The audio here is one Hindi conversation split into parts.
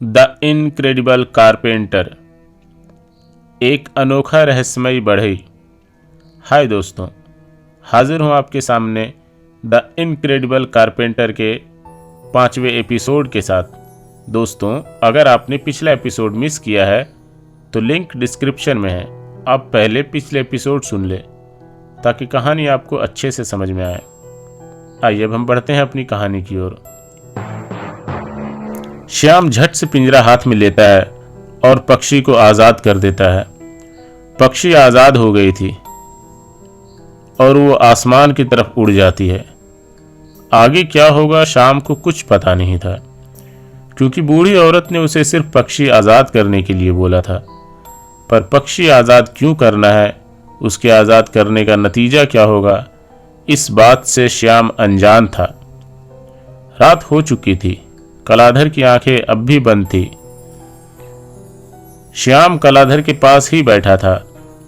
द इनक्रेडिबल कारपेंटर, एक अनोखा रहस्यमयी बढ़ई। हाय दोस्तों, हाजिर हूँ आपके सामने द इनक्रेडिबल कारपेंटर के 5वें एपिसोड के साथ। दोस्तों, अगर आपने पिछला एपिसोड मिस किया है तो लिंक डिस्क्रिप्शन में है। आप पहले पिछले एपिसोड सुन ले ताकि कहानी आपको अच्छे से समझ में आए। आइए अब हम बढ़ते हैं अपनी कहानी की ओर। श्याम झट से पिंजरा हाथ में लेता है और पक्षी को आजाद कर देता है। पक्षी आजाद हो गई थी और वो आसमान की तरफ उड़ जाती है। आगे क्या होगा श्याम को कुछ पता नहीं था, क्योंकि बूढ़ी औरत ने उसे सिर्फ पक्षी आजाद करने के लिए बोला था। पर पक्षी आजाद क्यों करना है, उसके आजाद करने का नतीजा क्या होगा, इस बात से श्याम अनजान था। रात हो चुकी थी। कलाधर की आंखें अब भी बंद थी। श्याम कलाधर के पास ही बैठा था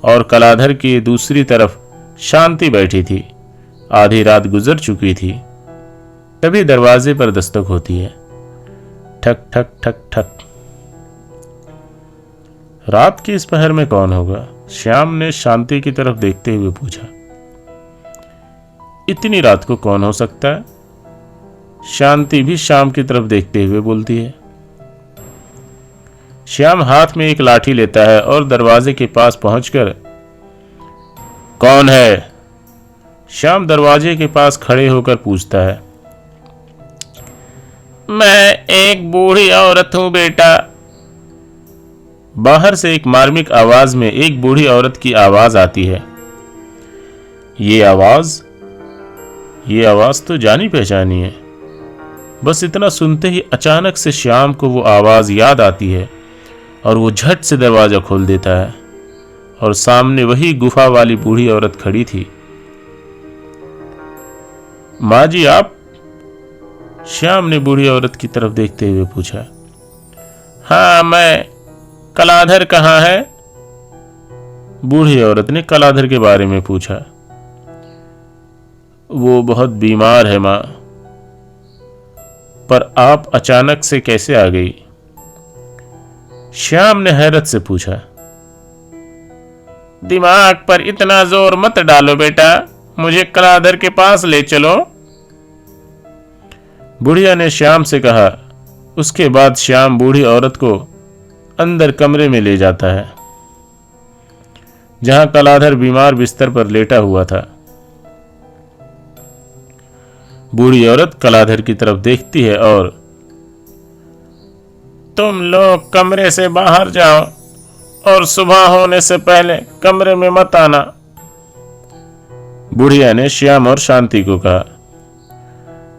और कलाधर की दूसरी तरफ शांति बैठी थी। आधी रात गुजर चुकी थी। तभी दरवाजे पर दस्तक होती है। ठक ठक ठक ठक। रात की इस पहर में कौन होगा, श्याम ने शांति की तरफ देखते हुए पूछा। इतनी रात को कौन हो सकता है, शांति भी श्याम की तरफ देखते हुए बोलती है। श्याम हाथ में एक लाठी लेता है और दरवाजे के पास पहुंचकर, कौन है, श्याम दरवाजे के पास खड़े होकर पूछता है। मैं एक बूढ़ी औरत हूं बेटा। बाहर से एक मार्मिक आवाज में एक बूढ़ी औरत की आवाज आती है। ये आवाज तो जानी पहचानी है। बस इतना सुनते ही अचानक से श्याम को वो आवाज याद आती है और वो झट से दरवाजा खोल देता है और सामने वही गुफा वाली बूढ़ी औरत खड़ी थी। माँ जी आप? श्याम ने बूढ़ी औरत की तरफ देखते हुए पूछा। हाँ मैं। कलाधर कहाँ है? बूढ़ी औरत ने कलाधर के बारे में पूछा। वो बहुत बीमार है माँ। पर आप अचानक से कैसे आ गई? श्याम ने हैरत से पूछा। दिमाग पर इतना जोर मत डालो बेटा, मुझे कलाधर के पास ले चलो, बुढ़िया ने श्याम से कहा। उसके बाद श्याम बूढ़ी औरत को अंदर कमरे में ले जाता है, जहां कलाधर बीमार बिस्तर पर लेटा हुआ था। बूढ़ी औरत कलाधर की तरफ देखती है और, तुम लोग कमरे से बाहर जाओ और सुबह होने से पहले कमरे में मत आना, बुढ़िया ने श्याम और शांति को कहा।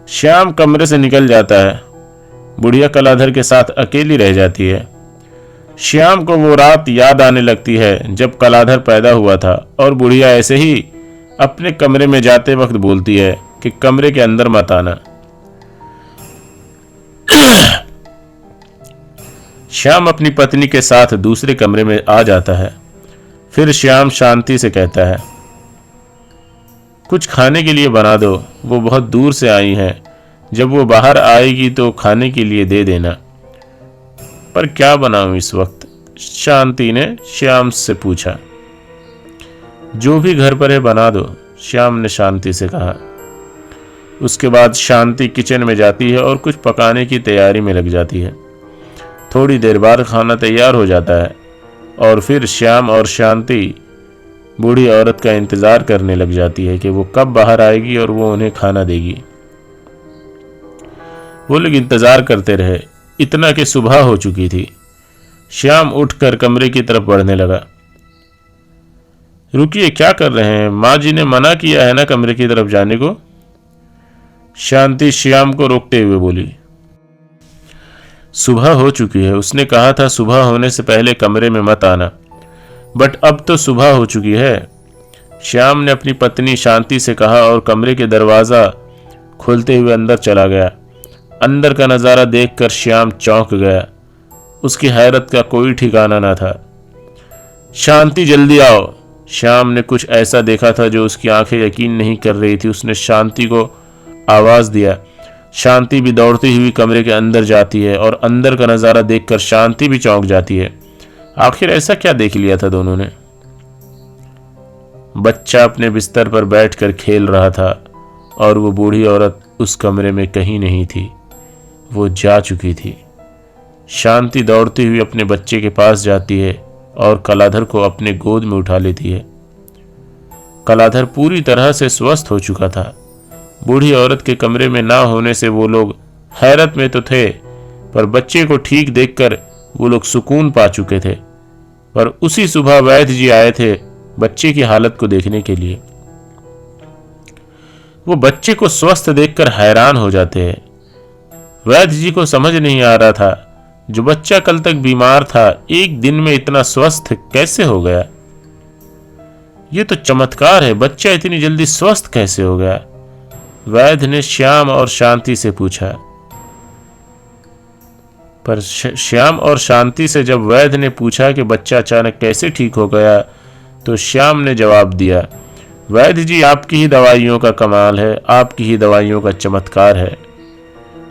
श्याम कमरे से निकल जाता है। बुढ़िया कलाधर के साथ अकेली रह जाती है। श्याम को वो रात याद आने लगती है जब कलाधर पैदा हुआ था और बुढ़िया ऐसे ही अपने कमरे में जाते वक्त बोलती है कि कमरे के अंदर मत आना। श्याम अपनी पत्नी के साथ दूसरे कमरे में आ जाता है। फिर श्याम शांति से कहता है, कुछ खाने के लिए बना दो, वो बहुत दूर से आई हैं। जब वो बाहर आएगी तो खाने के लिए दे देना। पर क्या बनाऊं इस वक्त, शांति ने श्याम से पूछा। जो भी घर पर है बना दो, श्याम ने शांति से कहा। उसके बाद शांति किचन में जाती है और कुछ पकाने की तैयारी में लग जाती है। थोड़ी देर बाद खाना तैयार हो जाता है और फिर श्याम और शांति बूढ़ी औरत का इंतजार करने लग जाती है कि वो कब बाहर आएगी और वो उन्हें खाना देगी। वो लोग इंतजार करते रहे, इतना कि सुबह हो चुकी थी। श्याम उठकर कमरे की तरफ बढ़ने लगा। रुकिए, क्या कर रहे हैं? माँ जी ने मना किया है ना कमरे की तरफ जाने को, शांति श्याम को रोकते हुए बोली। सुबह हो चुकी है, उसने कहा था सुबह होने से पहले कमरे में मत आना, बट अब तो सुबह हो चुकी है, श्याम ने अपनी पत्नी शांति से कहा और कमरे के दरवाजा खोलते हुए अंदर चला गया। अंदर का नजारा देखकर श्याम चौंक गया। उसकी हैरत का कोई ठिकाना ना था। शांति जल्दी आओ, श्याम ने कुछ ऐसा देखा था जो उसकी आंखें यकीन नहीं कर रही थी। उसने शांति को आवाज दिया शांति भी दौड़ती हुई कमरे के अंदर जाती है और अंदर का नज़ारा देखकर शांति भी चौंक जाती है। आखिर ऐसा क्या देख लिया था दोनों ने? बच्चा अपने बिस्तर पर बैठकर खेल रहा था और वो बूढ़ी औरत उस कमरे में कहीं नहीं थी, वो जा चुकी थी। शांति दौड़ती हुई अपने बच्चे के पास जाती है और कलाधर को अपने गोद में उठा लेती है। कलाधर पूरी तरह से स्वस्थ हो चुका था। बूढ़ी औरत के कमरे में ना होने से वो लोग हैरत में तो थे, पर बच्चे को ठीक देखकर वो लोग सुकून पा चुके थे। पर उसी सुबह वैद्य जी आए थे बच्चे की हालत को देखने के लिए। वो बच्चे को स्वस्थ देखकर हैरान हो जाते हैं। वैद्य जी को समझ नहीं आ रहा था, जो बच्चा कल तक बीमार था एक दिन में इतना स्वस्थ कैसे हो गया? ये तो चमत्कार है, बच्चा इतनी जल्दी स्वस्थ कैसे हो गया? वैद्य ने श्याम और शांति से पूछा। पर श्याम और शांति से जब वैद्य ने पूछा कि बच्चा अचानक कैसे ठीक हो गया, तो श्याम ने जवाब दिया, वैद्य जी आपकी ही दवाइयों का कमाल है, आपकी ही दवाइयों का चमत्कार है।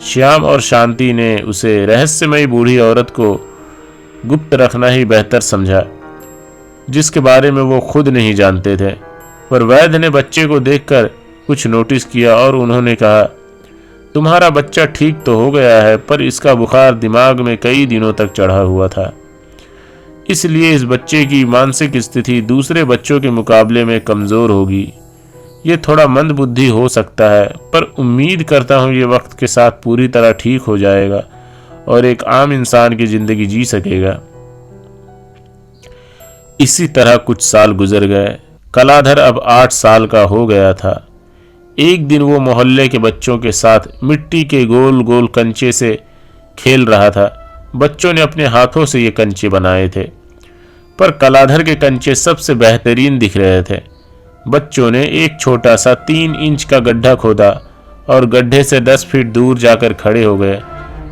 श्याम और शांति ने उसे रहस्यमयी बूढ़ी औरत को गुप्त रखना ही बेहतर समझा, जिसके बारे में वो खुद नहीं जानते थे। पर वैद्य ने बच्चे को देखकर कुछ नोटिस किया और उन्होंने कहा, तुम्हारा बच्चा ठीक तो हो गया है, पर इसका बुखार दिमाग में कई दिनों तक चढ़ा हुआ था, इसलिए इस बच्चे की मानसिक स्थिति दूसरे बच्चों के मुकाबले में कमजोर होगी। ये थोड़ा मंद बुद्धि हो सकता है, पर उम्मीद करता हूँ ये वक्त के साथ पूरी तरह ठीक हो जाएगा और एक आम इंसान की जिंदगी जी सकेगा। इसी तरह कुछ साल गुजर गए। कलाधर अब 8 साल का हो गया था। एक दिन वो मोहल्ले के बच्चों के साथ मिट्टी के गोल गोल कंचे से खेल रहा था। बच्चों ने अपने हाथों से ये कंचे बनाए थे, पर कलाधर के कंचे सबसे बेहतरीन दिख रहे थे। बच्चों ने एक छोटा सा 3 इंच का गड्ढा खोदा और गड्ढे से 10 फीट दूर जाकर खड़े हो गए।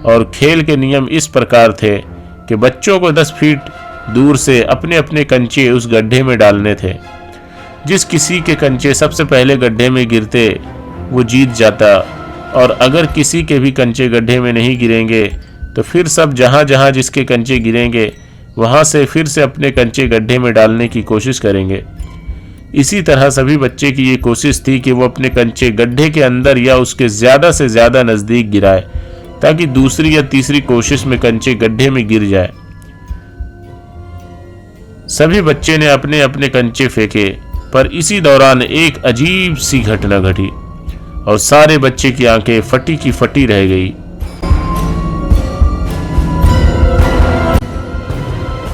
और खेल के नियम इस प्रकार थे कि बच्चों को 10 फीट दूर से अपने अपने कंचे उस गड्ढे में डालने थे। जिस किसी के कंचे सबसे पहले गड्ढे में गिरते वो जीत जाता, और अगर किसी के भी कंचे गड्ढे में नहीं गिरेंगे तो फिर सब जहां जहां जिसके कंचे गिरेंगे वहां से फिर से अपने कंचे गड्ढे में डालने की कोशिश करेंगे। इसी तरह सभी बच्चे की ये कोशिश थी कि वो अपने कंचे गड्ढे के अंदर या उसके ज्यादा से ज्यादा नजदीक गिराए, ताकि दूसरी या तीसरी कोशिश में कंचे गड्ढे में गिर जाए। सभी बच्चे ने अपने अपने कंचे फेंके, पर इसी दौरान एक अजीब सी घटना घटी और सारे बच्चे की आंखें फटी की फटी रह गई।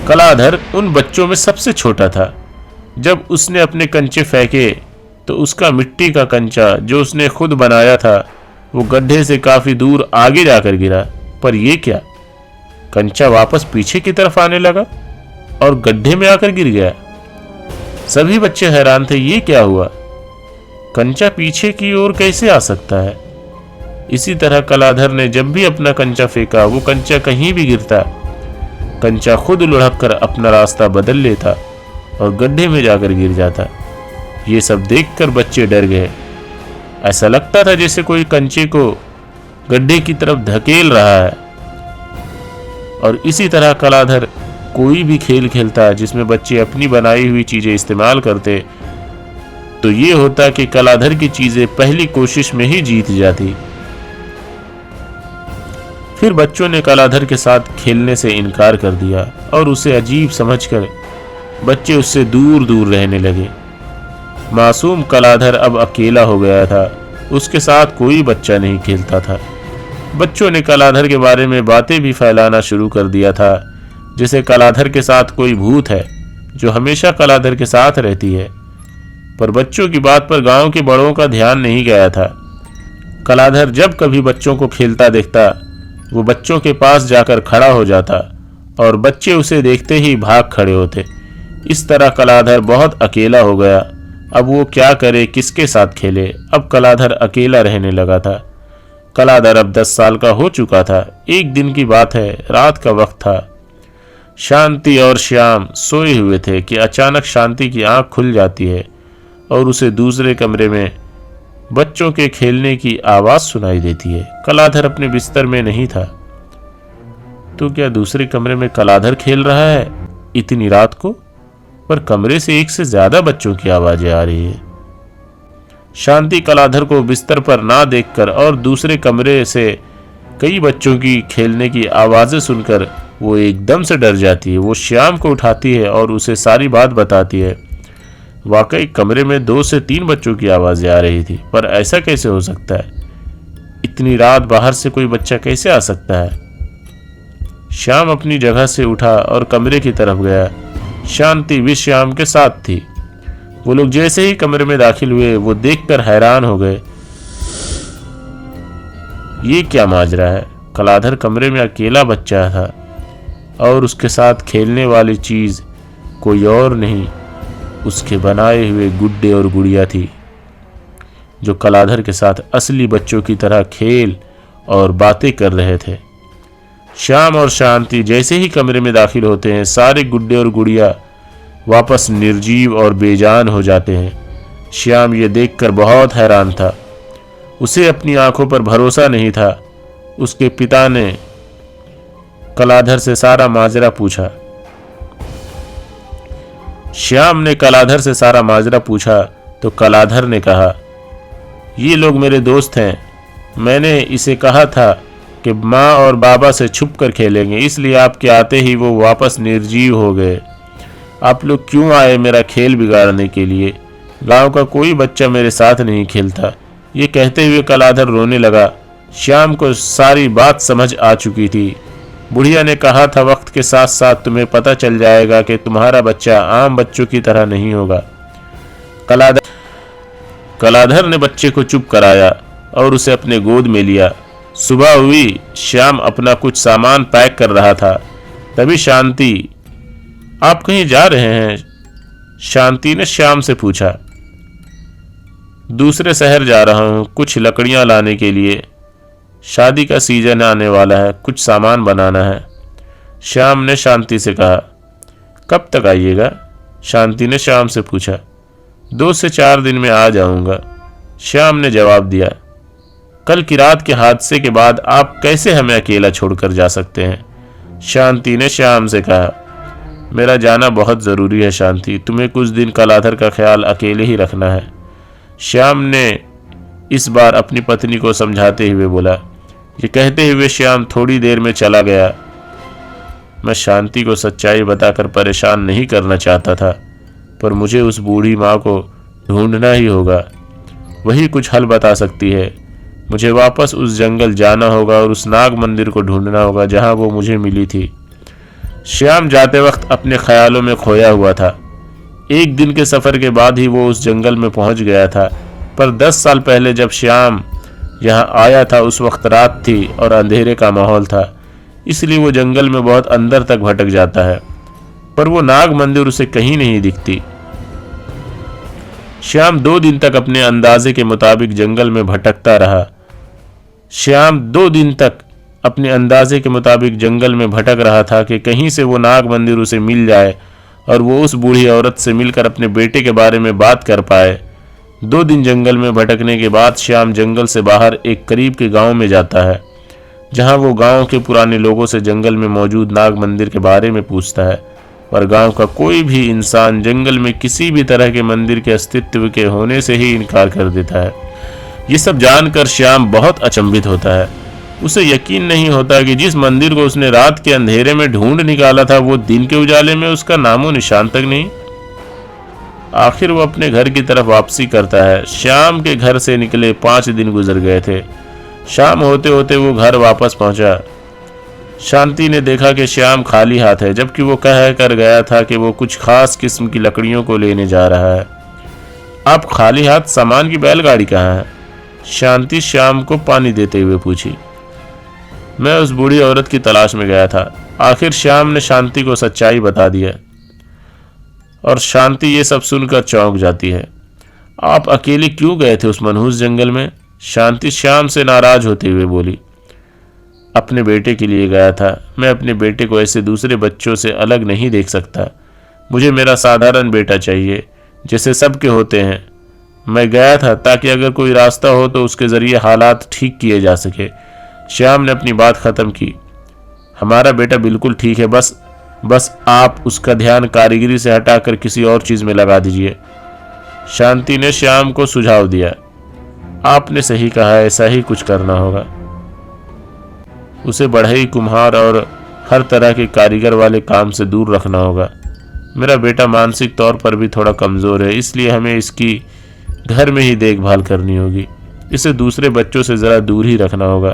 कलाधर उन बच्चों में सबसे छोटा था। जब उसने अपने कंचे फेंके तो उसका मिट्टी का कंचा जो उसने खुद बनाया था वो गड्ढे से काफी दूर आगे जाकर गिरा। पर यह क्या, कंचा वापस पीछे की तरफ आने लगा और गड्ढे में आकर गिर गया। सभी बच्चे हैरान थे, ये क्या हुआ, कंचा पीछे की ओर कैसे आ सकता है? इसी तरह कलाधर ने जब भी अपना कंचा फेंका वो कंचा कहीं भी गिरता, कंचा खुद लुढ़क कर अपना रास्ता बदल लेता और गड्ढे में जाकर गिर जाता। ये सब देखकर बच्चे डर गए। ऐसा लगता था जैसे कोई कंचे को गड्ढे की तरफ धकेल रहा है। और इसी तरह कलाधर कोई भी खेल खेलता जिसमें बच्चे अपनी बनाई हुई चीजें इस्तेमाल करते, तो ये होता कि कलाधर की चीजें पहली कोशिश में ही जीत जाती। फिर बच्चों ने कलाधर के साथ खेलने से इनकार कर दिया और उसे अजीब समझकर बच्चे उससे दूर दूर रहने लगे। मासूम कलाधर अब अकेला हो गया था, उसके साथ कोई बच्चा नहीं खेलता था। बच्चों ने कलाधर के बारे में बातें भी फैलाना शुरू कर दिया था, जैसे कलाधर के साथ कोई भूत है जो हमेशा कलाधर के साथ रहती है। पर बच्चों की बात पर गांव के बड़ों का ध्यान नहीं गया था। कलाधर जब कभी बच्चों को खेलता देखता वो बच्चों के पास जाकर खड़ा हो जाता और बच्चे उसे देखते ही भाग खड़े होते। इस तरह कलाधर बहुत अकेला हो गया। अब वो क्या करे, किसके साथ खेले? अब कलाधर अकेला रहने लगा था। कलाधर अब 10 साल का हो चुका था। एक दिन की बात है, रात का वक्त था। शांति और श्याम सोए हुए थे कि अचानक शांति की आंख खुल जाती है और उसे दूसरे कमरे में बच्चों के खेलने की आवाज सुनाई देती है। कलाधर अपने बिस्तर में नहीं था। तो क्या दूसरे कमरे में कलाधर खेल रहा है इतनी रात को? पर कमरे से एक से ज्यादा बच्चों की आवाजें आ रही है। शांति कलाधर को बिस्तर पर ना देखकर और दूसरे कमरे से कई बच्चों की खेलने की आवाजें सुनकर वो एकदम से डर जाती है। वो श्याम को उठाती है और उसे सारी बात बताती है। वाकई कमरे में 2 से 3 बच्चों की आवाजें आ रही थी, पर ऐसा कैसे हो सकता है? इतनी रात बाहर से कोई बच्चा कैसे आ सकता है? श्याम अपनी जगह से उठा और कमरे की तरफ गया। शांति भी श्याम के साथ थी। वो लोग जैसे ही कमरे में दाखिल हुए वो देखकर हैरान हो गए। ये क्या माजरा है? कलाधर कमरे में अकेला बच्चा था और उसके साथ खेलने वाली चीज कोई और नहीं, उसके बनाए हुए गुड्डे और गुड़िया थी, जो कलाधर के साथ असली बच्चों की तरह खेल और बातें कर रहे थे। श्याम और शांति जैसे ही कमरे में दाखिल होते हैं, सारे गुड्डे और गुड़िया वापस निर्जीव और बेजान हो जाते हैं। श्याम ये देखकर बहुत हैरान था। उसे अपनी आंखों पर भरोसा नहीं था। उसके पिता ने कलाधर से सारा माजरा पूछा। श्याम ने कलाधर से सारा माजरा पूछा तो कलाधर ने कहा, ये लोग मेरे दोस्त हैं। मैंने इसे कहा था कि माँ और बाबा से छुप कर खेलेंगे, इसलिए आपके आते ही वो वापस निर्जीव हो गए। आप लोग क्यों आए मेरा खेल बिगाड़ने के लिए? गांव का कोई बच्चा मेरे साथ नहीं खेलता। ये कहते हुए कलाधर रोने लगा। श्याम को सारी बात समझ आ चुकी थी। बुढ़िया ने कहा था, वक्त के साथ साथ तुम्हें पता चल जाएगा कि तुम्हारा बच्चा आम बच्चों की तरह नहीं होगा। कलाधर ने बच्चे को चुप कराया और उसे अपने गोद में लिया। सुबह हुई। श्याम अपना कुछ सामान पैक कर रहा था। तभी शांति, आप कहीं जा रहे हैं? शांति ने श्याम से पूछा। दूसरे शहर जा रहा हूं, कुछ लकड़ियां लाने के लिए। शादी का सीजन आने वाला है, कुछ सामान बनाना है। श्याम ने शांति से कहा। कब तक आइएगा? शांति ने श्याम से पूछा। 2 से 4 दिन में आ जाऊंगा, श्याम ने जवाब दिया। कल की रात के हादसे के बाद आप कैसे हमें अकेला छोड़कर जा सकते हैं? शांति ने श्याम से कहा। मेरा जाना बहुत ज़रूरी है शांति, तुम्हें कुछ दिन कलाधर का ख्याल अकेले ही रखना है। श्याम ने इस बार अपनी पत्नी को समझाते हुए बोला। ये कहते हुए श्याम थोड़ी देर में चला गया। मैं शांति को सच्चाई बताकर परेशान नहीं करना चाहता था, पर मुझे उस बूढ़ी माँ को ढूंढना ही होगा। वही कुछ हल बता सकती है। मुझे वापस उस जंगल जाना होगा और उस नाग मंदिर को ढूंढना होगा जहाँ वो मुझे मिली थी। श्याम जाते वक्त अपने ख्यालों में खोया हुआ था। 1 दिन के सफ़र के बाद ही वो उस जंगल में पहुंच गया था, पर 10 साल पहले जब श्याम यहाँ आया था उस वक्त रात थी और अंधेरे का माहौल था, इसलिए वो जंगल में बहुत अंदर तक भटक जाता है, पर वो नाग मंदिर उसे कहीं नहीं दिखती। श्याम 2 दिन तक अपने अंदाजे के मुताबिक जंगल में भटकता रहा। श्याम 2 दिन तक अपने अंदाजे के मुताबिक जंगल में भटक रहा था कि कहीं से वो नाग मंदिर उसे मिल जाए और वो उस बूढ़ी औरत से मिलकर अपने बेटे के बारे में बात कर पाए। 2 दिन जंगल में भटकने के बाद श्याम जंगल से बाहर एक करीब के गांव में जाता है, जहां वो गांव के पुराने लोगों से जंगल में मौजूद नाग मंदिर के बारे में पूछता है, पर गांव का कोई भी इंसान जंगल में किसी भी तरह के मंदिर के अस्तित्व के होने से ही इनकार कर देता है। ये सब जानकर श्याम बहुत अचंभित होता है। उसे यकीन नहीं होता कि जिस मंदिर को उसने रात के अंधेरे में ढूंढ निकाला था वो दिन के उजाले में उसका नामो निशान तक नहीं। आखिर वो अपने घर की तरफ वापसी करता है। श्याम के घर से निकले 5 दिन गुजर गए थे। शाम होते होते वो घर वापस पहुंचा। शांति ने देखा कि श्याम खाली हाथ है, जबकि वो कह कर गया था कि वो कुछ खास किस्म की लकड़ियों को लेने जा रहा है। आप खाली हाथ? सामान की बैलगाड़ी कहाँ है? शांति श्याम को पानी देते हुए पूछी। मैं उस बूढ़ी औरत की तलाश में गया था। आखिर श्याम ने शांति को सच्चाई बता दिया और शांति ये सब सुनकर चौंक जाती है। आप अकेले क्यों गए थे उस मनहूस जंगल में? शांति श्याम से नाराज होते हुए बोली। अपने बेटे के लिए गया था। मैं अपने बेटे को ऐसे दूसरे बच्चों से अलग नहीं देख सकता। मुझे मेरा साधारण बेटा चाहिए, जैसे सबके होते हैं। मैं गया था ताकि अगर कोई रास्ता हो तो उसके जरिए हालात ठीक किए जा सके। श्याम ने अपनी बात खत्म की। हमारा बेटा बिल्कुल ठीक है, बस आप उसका ध्यान कारीगरी से हटाकर किसी और चीज में लगा दीजिए। शांति ने श्याम को सुझाव दिया। आपने सही कहा, ऐसा ही कुछ करना होगा। उसे बढ़ई, कुम्हार और हर तरह के कारीगर वाले काम से दूर रखना होगा। मेरा बेटा मानसिक तौर पर भी थोड़ा कमजोर है, इसलिए हमें इसकी घर में ही देखभाल करनी होगी। इसे दूसरे बच्चों से जरा दूर ही रखना होगा।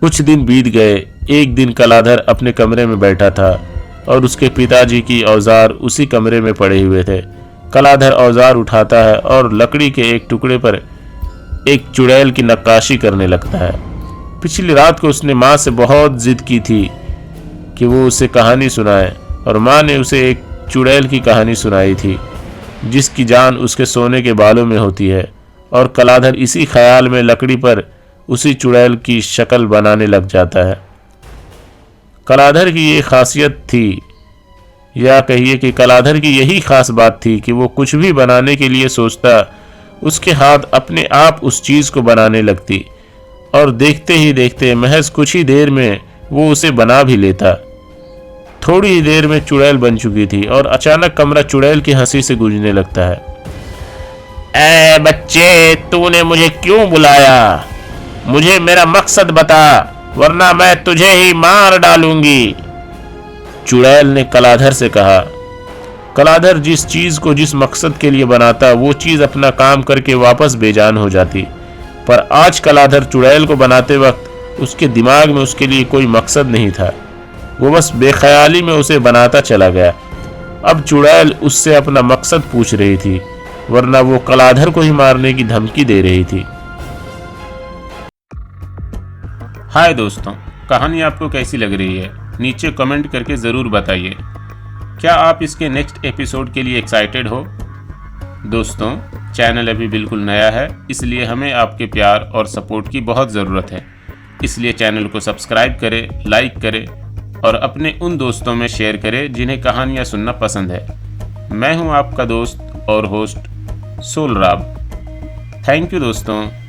कुछ दिन बीत गए। एक दिन कलाधर अपने कमरे में बैठा था और उसके पिताजी की औजार उसी कमरे में पड़े हुए थे। कलाधर औजार उठाता है और लकड़ी के एक टुकड़े पर एक चुड़ैल की नक्काशी करने लगता है। पिछली रात को उसने माँ से बहुत जिद की थी कि वो उसे कहानी सुनाए और माँ ने उसे एक चुड़ैल की कहानी सुनाई थी जिसकी जान उसके सोने के बालों में होती है। और कलाधर इसी ख्याल में लकड़ी पर उसी चुड़ैल की शक्ल बनाने लग जाता है। कलाधर की ये खासियत थी, या कहिए कि कलाधर की यही खास बात थी कि वो कुछ भी बनाने के लिए सोचता, उसके हाथ अपने आप उस चीज को बनाने लगती और देखते ही देखते महज कुछ ही देर में वो उसे बना भी लेता। थोड़ी ही देर में चुड़ैल बन चुकी थी और अचानक कमरा चुड़ैल की हंसी से गूंजने लगता है। ऐ बच्चे, तूने मुझे क्यों बुलाया? मुझे मेरा मकसद बता, वरना मैं तुझे ही मार डालूंगी, चुड़ैल ने कलाधर से कहा। कलाधर जिस चीज को जिस मकसद के लिए बनाता, वो चीज अपना काम करके वापस बेजान हो जाती। पर आज कलाधर चुड़ैल को बनाते वक्त उसके दिमाग में उसके लिए कोई मकसद नहीं था। वो बस बेख्याली में उसे बनाता चला गया। अब चुड़ैल उससे अपना मकसद पूछ रही थी, वरना वो कलाधर को ही मारने की धमकी दे रही थी। हाय दोस्तों, कहानी आपको कैसी लग रही है? नीचे कमेंट करके ज़रूर बताइए। क्या आप इसके नेक्स्ट एपिसोड के लिए एक्साइटेड हो? दोस्तों, चैनल अभी बिल्कुल नया है, इसलिए हमें आपके प्यार और सपोर्ट की बहुत ज़रूरत है। इसलिए चैनल को सब्सक्राइब करें, लाइक करें और अपने उन दोस्तों में शेयर करें जिन्हें कहानियाँ सुनना पसंद है। मैं हूँ आपका दोस्त और होस्ट सोलराब। थैंक यू दोस्तों।